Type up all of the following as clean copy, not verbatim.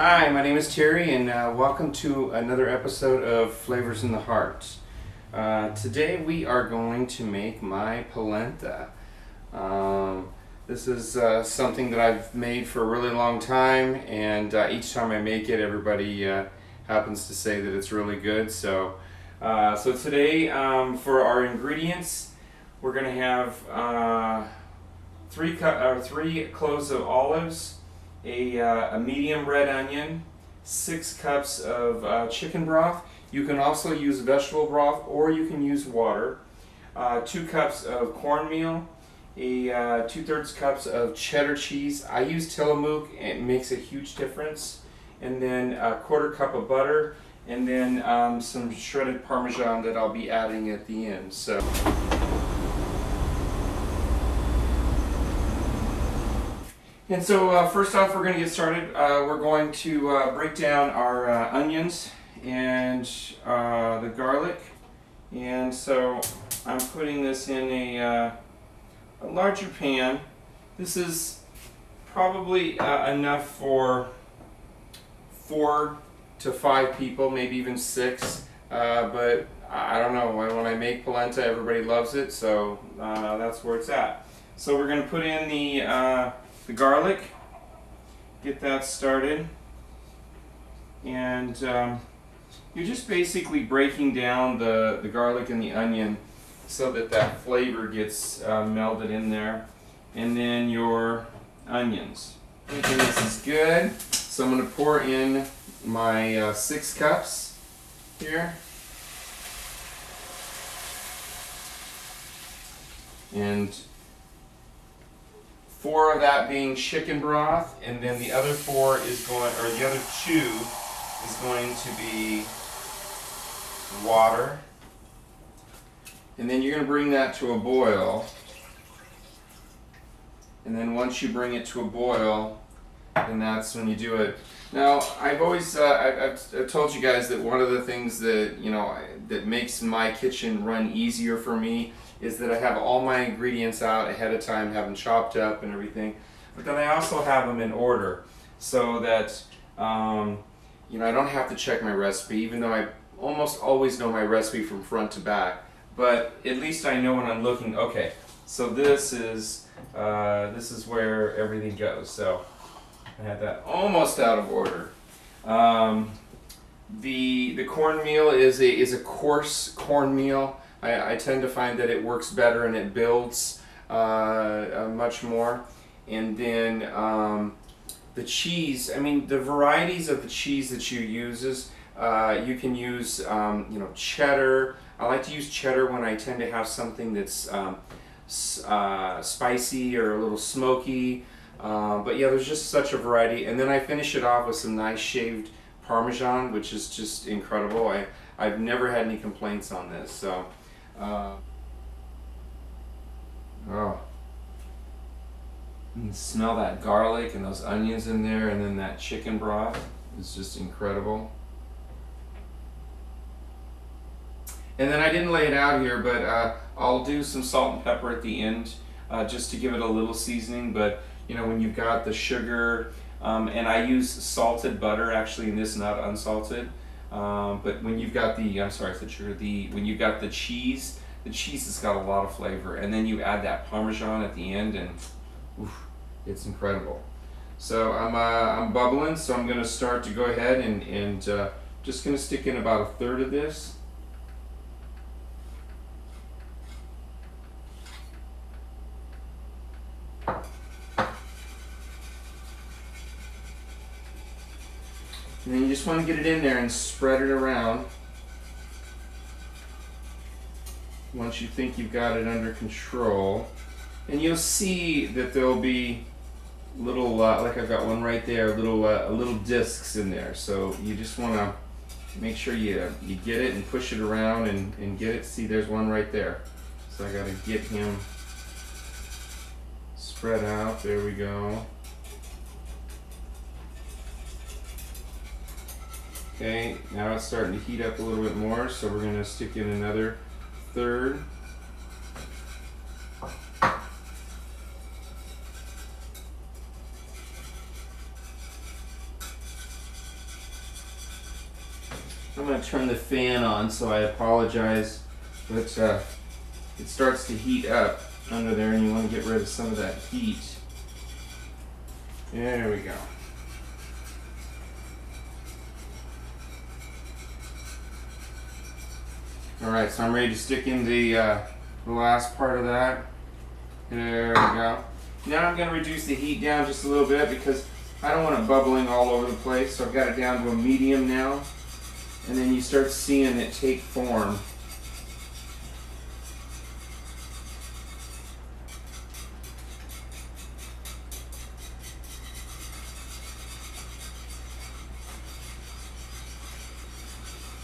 Hi, my name is Terry, and welcome to another episode of Flavors in the Heart. Today we are going to make my polenta. This is something that I've made for a really long time, and each time I make it, everybody happens to say that it's really good. So today, for our ingredients, we're going to have three cloves of olives, a medium red onion, 6 cups of chicken broth. You can also use vegetable broth, or you can use water. 2 cups of cornmeal, a 2/3 cups of cheddar cheese. I use Tillamook; it makes a huge difference. And then a 1/4 cup of butter, and then some shredded Parmesan that I'll be adding at the end. So first off, we're going to get started. We're going to break down our onions and the garlic. And so I'm putting this in a larger pan. This is probably enough for 4 to 5 people, maybe even 6. But I don't know, when I make polenta, everybody loves it, so that's where it's at. So we're going to put in the garlic, get that started, and you're just basically breaking down the garlic and the onion so that flavor gets melded in there. And then your onions. Thinking this is good, so I'm going to pour in my 6 cups here. And 4 of that being chicken broth, and then the other 4 is going, or the other 2 is going to be water. And then you're going to bring that to a boil. And then once you bring it to a boil, then that's when you do it. Now, I've always, I've told you guys that one of the things that, that makes my kitchen run easier for me is that I have all my ingredients out ahead of time, have them chopped up and everything. But then I also have them in order so that, I don't have to check my recipe, even though I almost always know my recipe from front to back. But at least I know when I'm looking, okay, so this is where everything goes. So I had that almost out of order. The cornmeal is a coarse cornmeal. I tend to find that it works better and it builds much more. And then the cheese, the varieties of the cheese that you use, you can use cheddar. I like to use cheddar when I tend to have something that's spicy or a little smoky. But yeah, there's just such a variety. And then I finish it off with some nice shaved Parmesan, which is just incredible. I've never had any complaints on this. So. You can smell that garlic and those onions in there, and then that chicken broth is just incredible. And then I didn't lay it out here, but I'll do some salt and pepper at the end just to give it a little seasoning. But when you've got the sugar, and I use salted butter actually in this, not unsalted. But when you've got when you've got the cheese has got a lot of flavor, and then you add that Parmesan at the end, and it's incredible. So I'm bubbling, so I'm going to start to go ahead and just going to stick in about 1/3 of this. And then you just want to get it in there and spread it around. Once you think you've got it under control, and you'll see that there'll be little, like I've got one right there, little discs in there. So you just want to make sure you get it and push it around and get it. See, there's one right there. So I got to get him spread out. There we go. Okay, now it's starting to heat up a little bit more, so we're going to stick in another 1/3. I'm going to turn the fan on, so I apologize, but it starts to heat up under there, and you want to get rid of some of that heat. There we go. Alright, so I'm ready to stick in the last part of that. There we go. Now I'm going to reduce the heat down just a little bit because I don't want it bubbling all over the place. So I've got it down to a medium now. And then you start seeing it take form.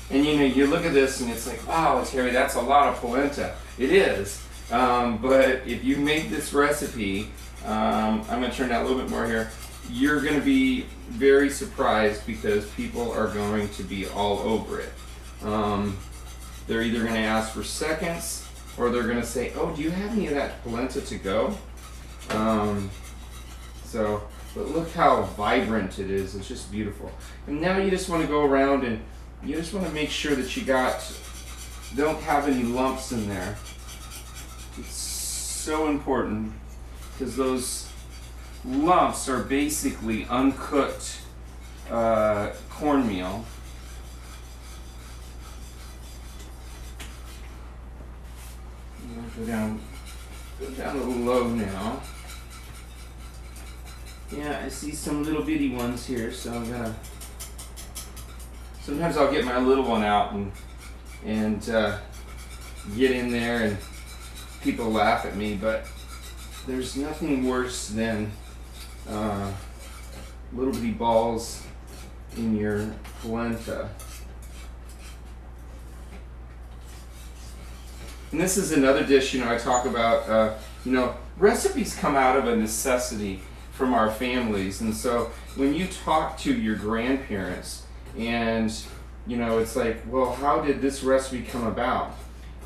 And you know, you look at this and it's like, wow, Terry, that's a lot of polenta. It is. But if you make this recipe, I'm going to turn that a little bit more here, you're going to be very surprised because people are going to be all over it. They're either going to ask for seconds or they're going to say, oh, do you have any of that polenta to go? But look how vibrant it is. It's just beautiful. And now you just want to go around and you just want to make sure that you don't have any lumps in there. It's so important because those lumps are basically uncooked cornmeal. Go down a little low now. Yeah, I see some little bitty ones here, so I'm gonna. Sometimes I'll get my little one out and get in there, and people laugh at me, but there's nothing worse than little bitty balls in your polenta. And this is another dish, you know, I talk about, recipes come out of a necessity from our families. And so when you talk to your grandparents and, you know, it's like, well, how did this recipe come about?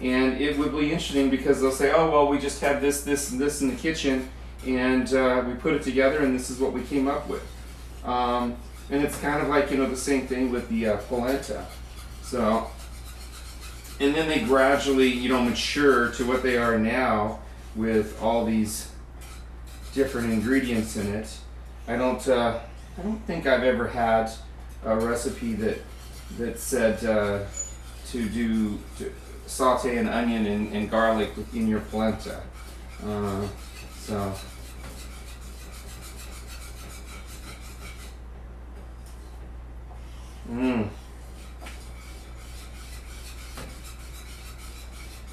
And it would be interesting because they'll say, oh, well, we just had this, this, and this in the kitchen, and we put it together, and this is what we came up with. And it's kind of like, you know, the same thing with the polenta. So, and then they gradually, you know, mature to what they are now with all these different ingredients in it. I don't think I've ever had a recipe that said to saute an onion and garlic in your polenta.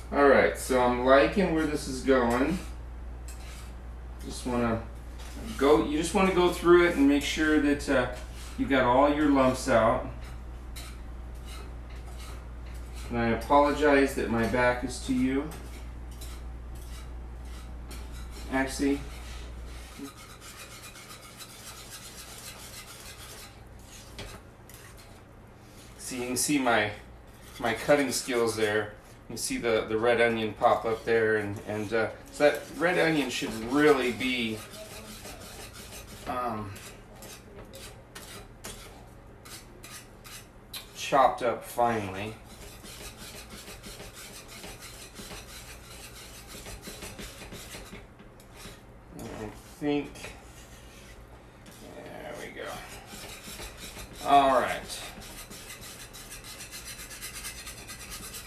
All right, so I'm liking where this is going. You just want to go through it and make sure that you got all your lumps out. And I apologize that my back is to you. Actually, see, you can see my cutting skills there. You can see the red onion pop up there, and so that red onion should really be chopped up finely. I think, there we go. All right.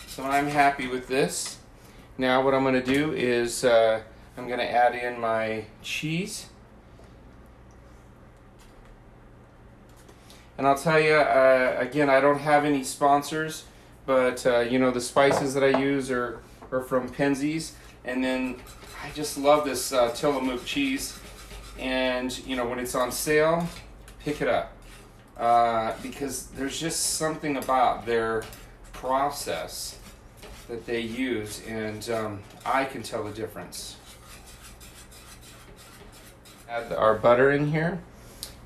So I'm happy with this. Now what I'm going to do is I'm going to add in my cheese. And I'll tell you, again, I don't have any sponsors, but you know, the spices that I use are from Penzeys. And then I just love this Tillamook cheese. And you know, when it's on sale, pick it up. Because there's just something about their process that they use, and I can tell the difference. Add our butter in here,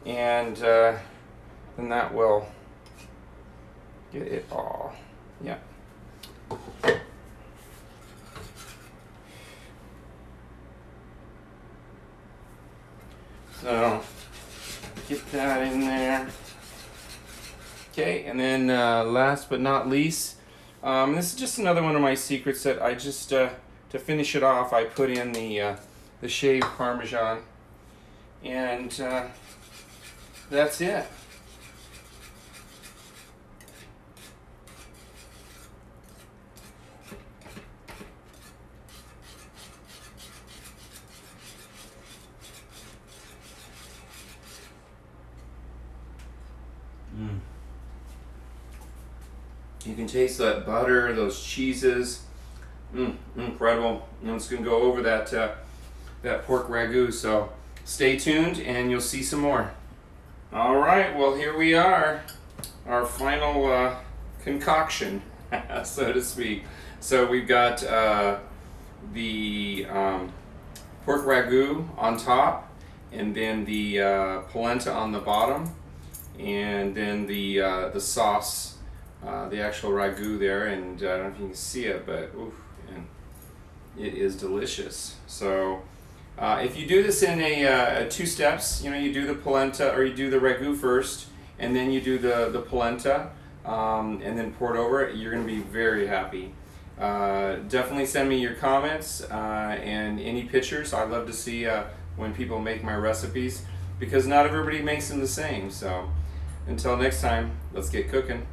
and then that will get it all. Yeah. So get that in there. Okay, and then last but not least, this is just another one of my secrets that I just, to finish it off, I put in the shaved Parmesan, and that's it. Mm. You can taste that butter, those cheeses. Incredible. And it's going to go over that pork ragu. So stay tuned and you'll see some more. All right, well, here we are. Our final concoction, so to speak. So we've got the pork ragu on top, and then the polenta on the bottom, and then the sauce, the actual ragu there. And I don't know if you can see it, but oof, and it is delicious. So if you do this in a two steps, you do the polenta, or you do the ragu first, and then you do the polenta, and then pour it over it, you're going to be very happy. Definitely send me your comments and any pictures. I love to see when people make my recipes, because not everybody makes them the same. So until next time, let's get cooking.